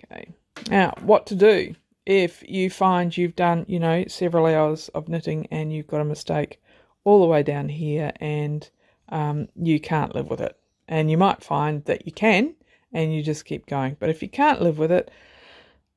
Okay, now what to do if you find you've done, several hours of knitting and you've got a mistake all the way down here and you can't live with it. And you might find that you can and you just keep going. But if you can't live with it,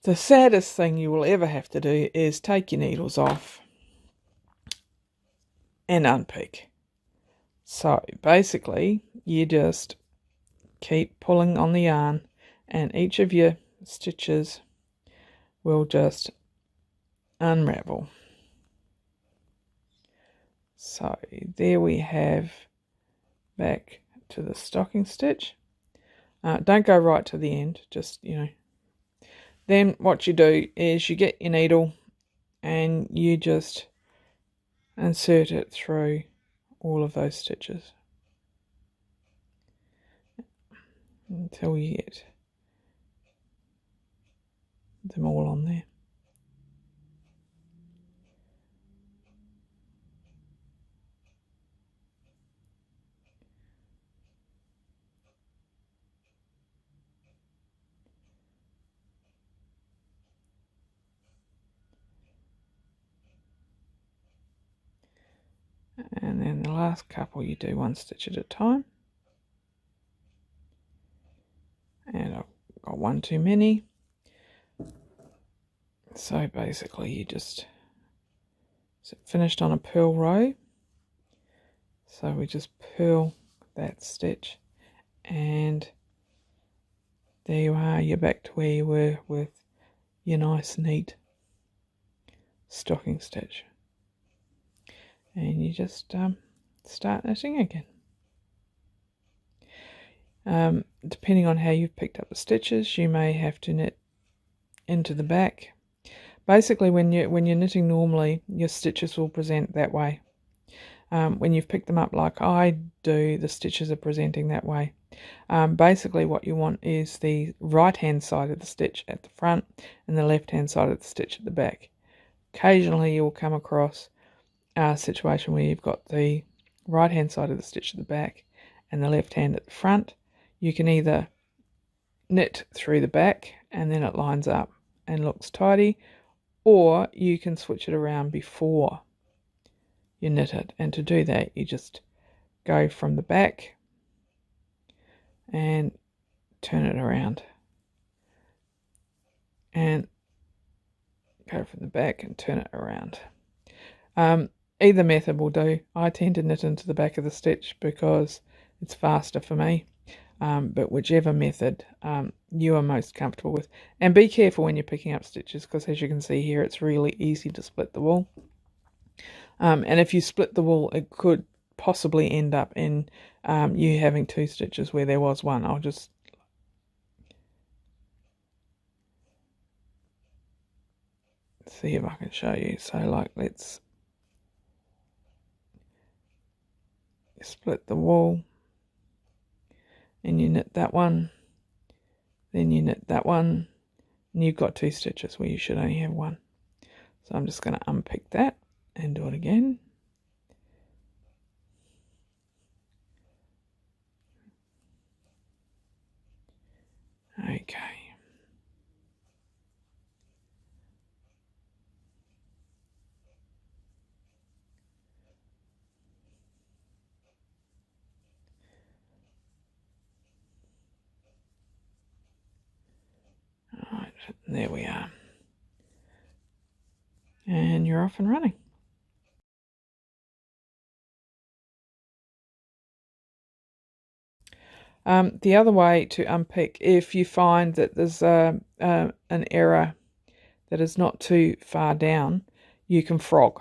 the saddest thing you will ever have to do is take your needles off and unpick. So basically you just keep pulling on the yarn and each of your stitches will just unravel. So there we have back to the stocking stitch. Don't go right to the end, just, Then what you do is you get your needle and you just insert it through all of those stitches until you get them all on there. And then the last couple you do one stitch at a time. And I've got one too many. So basically you just finished on a purl row. So we just purl that stitch and there you are, you're back to where you were with your nice neat stocking stitch. And you just start knitting again. Depending on how you've picked up the stitches, you may have to knit into the back. Basically, when you're knitting normally, your stitches will present that way. When you've picked them up like I do, the stitches are presenting that way. Basically, what you want is the right hand side of the stitch at the front and the left hand side of the stitch at the back. Occasionally, you will come across a situation where you've got the right hand side of the stitch at the back and the left hand at the front. You can either knit through the back and then it lines up and looks tidy, or you can switch it around before you knit it. And to do that, you just go from the back and turn it around, and go from the back and turn it around. Either method will do. I tend to knit into the back of the stitch because it's faster for me, but whichever method you are most comfortable with. And be careful when you're picking up stitches, because as you can see here, it's really easy to split the wool. And if you split the wool, it could possibly end up in you having two stitches where there was one. I'll just see if I can show you. So like, let's split the wool and you knit that one, then you knit that one, and you've got two stitches where you should only have one. So I'm just going to unpick that and do it again. Okay. Alright, there we are. And you're off and running. The other way to unpick, if you find that there's an error that is not too far down, you can frog.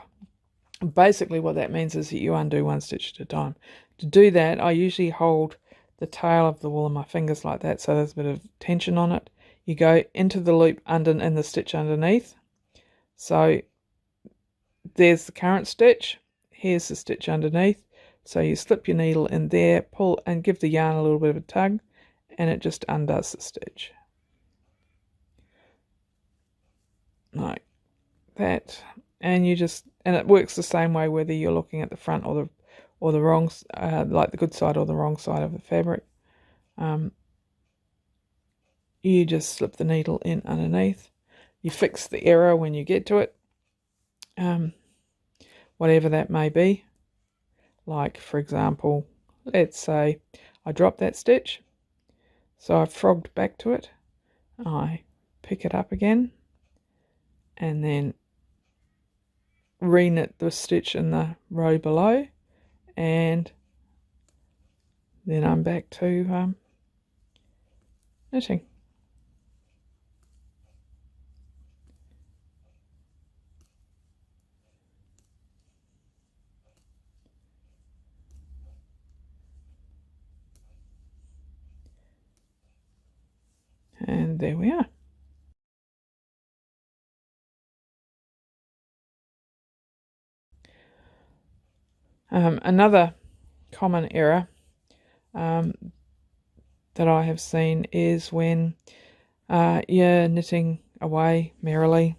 Basically what that means is that you undo one stitch at a time. To do that, I usually hold the tail of the wool in my fingers like that, so there's a bit of tension on it. You go into the loop in the stitch underneath. So there's the current stitch, here's the stitch underneath. So you slip your needle in there, pull and give the yarn a little bit of a tug, and it just undoes the stitch. Like that. And it works the same way whether you're looking at the front or the wrong, like the good side or the wrong side of the fabric. you just slip the needle in underneath. You fix the error when you get to it, whatever that may be. Like, for example, let's say I dropped that stitch, so I've frogged back to it. I pick it up again and then re-knit the stitch in the row below, and then I'm back to knitting. And there we are. Another common error that I have seen is when you're knitting away merrily,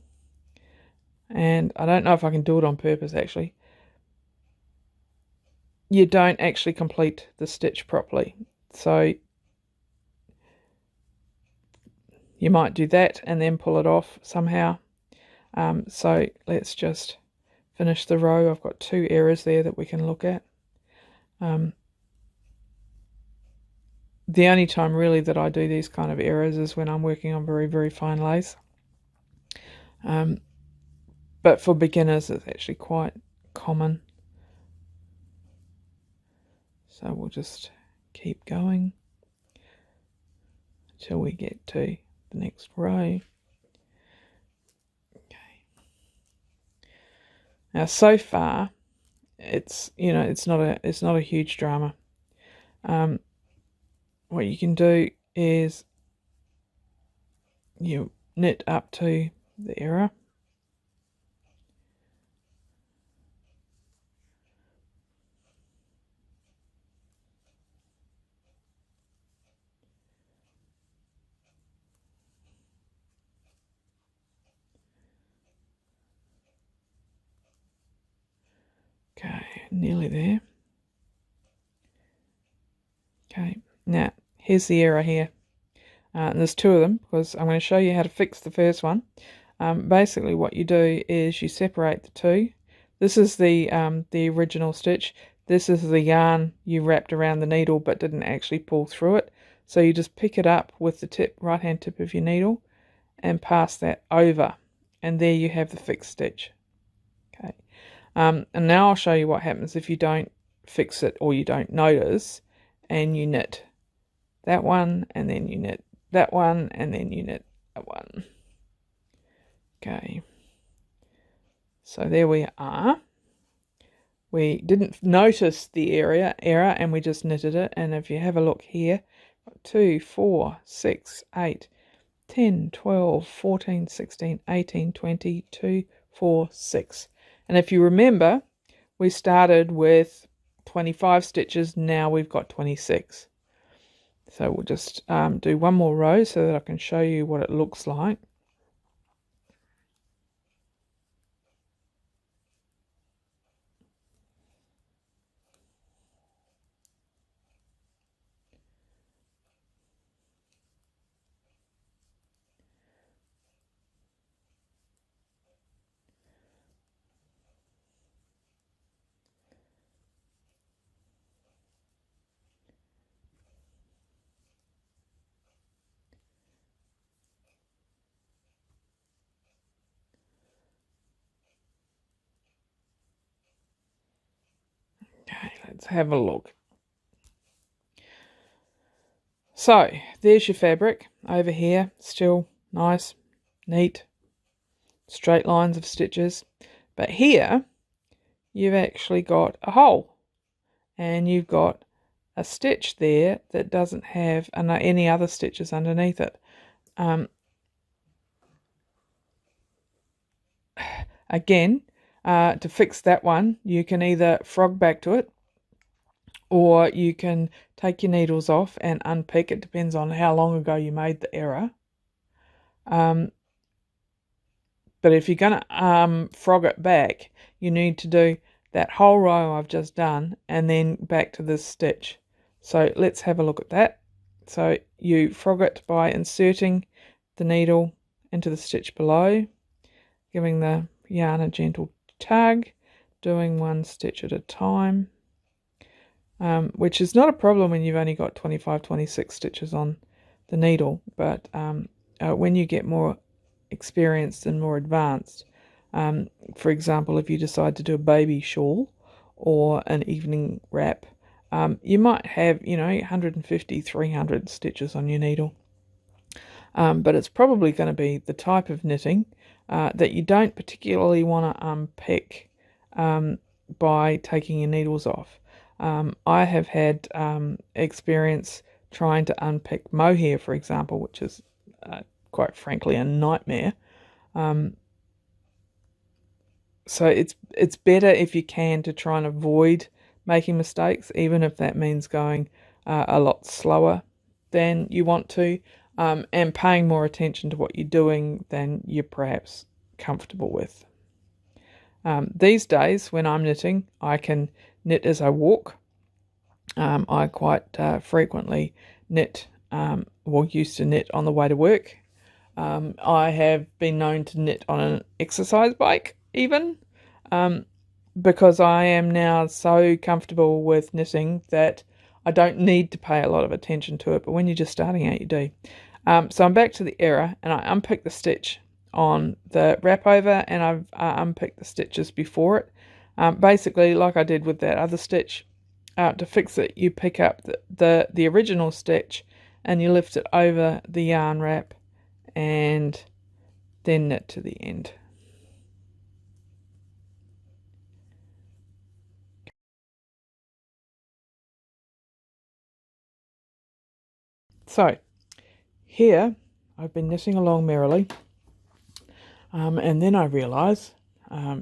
and I don't know if I can do it on purpose actually, you don't actually complete the stitch properly. So you might do that and then pull it off somehow. So let's just finish the row. I've got 2 errors there that we can look at. The only time really that I do these kind of errors is when I'm working on very, very fine lace. But for beginners, it's actually quite common. So we'll just keep going until we get to the next row. Okay. Now, so far, it's not a huge drama. What you can do is you knit up to the error. Okay, nearly there. Okay, now here's the error here. And there's 2 of them because I'm going to show you how to fix the first one. Basically what you do is you separate the 2. This is the original stitch. This is the yarn you wrapped around the needle but didn't actually pull through it. So you just pick it up with the right hand tip of your needle and pass that over, and there you have the fixed stitch. Okay, and now I'll show you what happens if you don't fix it or you don't notice, and you knit that one and then you knit that one and then you knit that one. Okay, so there we are. We didn't notice the error and we just knitted it. And if you have a look here, 2, 4, 6, 8, 10, 12, 14, 16, 18, 20, 2, 4, 6. And if you remember, we started with 25 stitches, now we've got 26. So we'll just do one more row so that I can show you what it looks like. Okay, let's have a look. So there's your fabric over here, still nice, neat, straight lines of stitches. But here you've actually got a hole, and you've got a stitch there that doesn't have any other stitches underneath it. Again, to fix that one, you can either frog back to it, or you can take your needles off and unpick. It depends on how long ago you made the error. But if you're going to frog it back, you need to do that whole row I've just done and then back to this stitch. So let's have a look at that. So you frog it by inserting the needle into the stitch below, giving the yarn a gentle tug, doing one stitch at a time, which is not a problem when you've only got 25, 26 stitches on the needle, but when you get more experienced and more advanced, for example, if you decide to do a baby shawl or an evening wrap, you might have, 150, 300 stitches on your needle. But it's probably going to be the type of knitting that you don't particularly want to unpick by taking your needles off. I have had experience trying to unpick mohair, for example, which is quite frankly a nightmare. So it's better if you can to try and avoid making mistakes, even if that means going a lot slower than you want to, and paying more attention to what you're doing than you're perhaps comfortable with. These days, when I'm knitting, I can knit as I walk. I quite frequently knit, used to knit on the way to work. I have been known to knit on an exercise bike even, because I am now so comfortable with knitting that I don't need to pay a lot of attention to it, but when you're just starting out, you do. So I'm back to the error, and I unpicked the stitch on the wrap over, and I've unpicked the stitches before it. Basically, like I did with that other stitch, to fix it, you pick up the original stitch and you lift it over the yarn wrap and then knit to the end. So here I've been knitting along merrily, and then I realise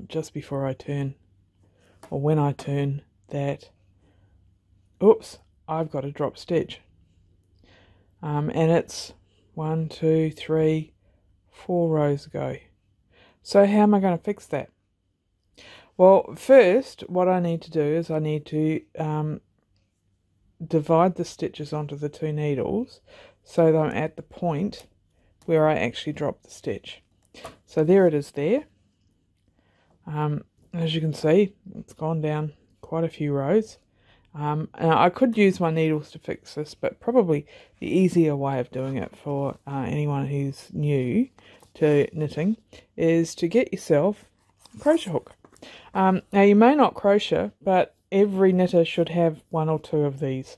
just before I turn, or when I turn, that oops, I've got a drop stitch, and it's 1, 2, 3, 4 rows ago. So how am I going to fix that? Well, first what I need to do is I need to divide the stitches onto the two needles so that I'm at the point where I actually drop the stitch. So there it is there. As you can see, it's gone down quite a few rows. Now I could use my needles to fix this, but probably the easier way of doing it for anyone who's new to knitting is to get yourself a crochet hook. Now you may not crochet, but every knitter should have one or two of these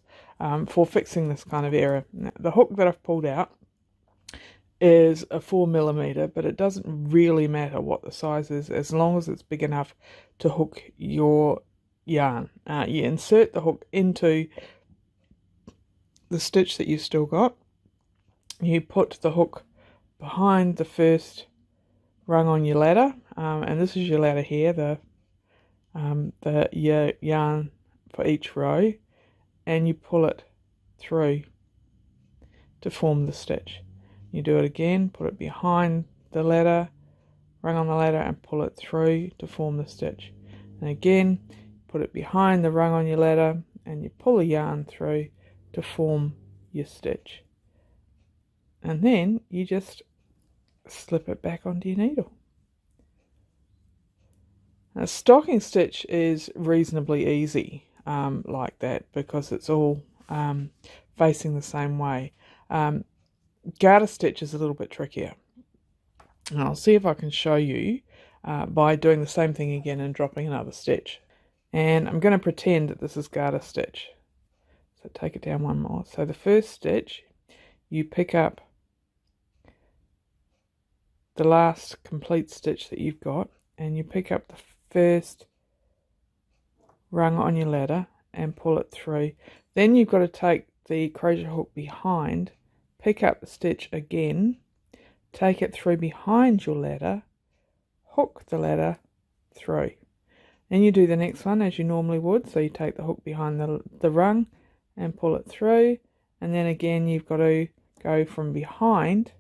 for fixing this kind of error. Now, the hook that I've pulled out is a 4mm, but it doesn't really matter what the size is as long as it's big enough to hook your yarn. You insert the hook into the stitch that you've still got. You put the hook behind the first rung on your ladder, and this is your ladder here, the yarn for each row, and you pull it through to form the stitch. You do it again, put it behind the ladder, rung on the ladder, and pull it through to form the stitch. And again, put it behind the rung on your ladder, and you pull the yarn through to form your stitch. And then you just slip it back onto your needle. A stocking stitch is reasonably easy like that because it's all facing the same way. Garter stitch is a little bit trickier. And I'll see if I can show you by doing the same thing again and dropping another stitch. And I'm going to pretend that this is garter stitch. So take it down one more. So the first stitch, you pick up the last complete stitch that you've got, and you pick up the first rung on your ladder and pull it through. Then you've got to take the crochet hook behind, pick up the stitch again, take it through behind your ladder, hook the ladder through. And you do the next one as you normally would. So you take the hook behind the rung and pull it through, and then again you've got to go from behind,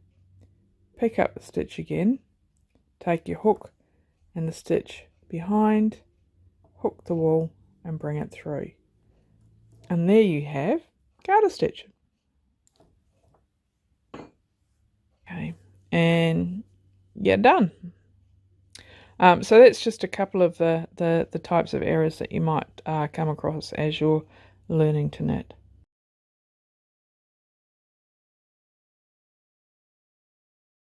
pick up the stitch again, take your hook and the stitch behind, hook the wool and bring it through. And there you have garter stitch. and you're done. So that's just a couple of the types of errors that you might come across as you're learning to knit.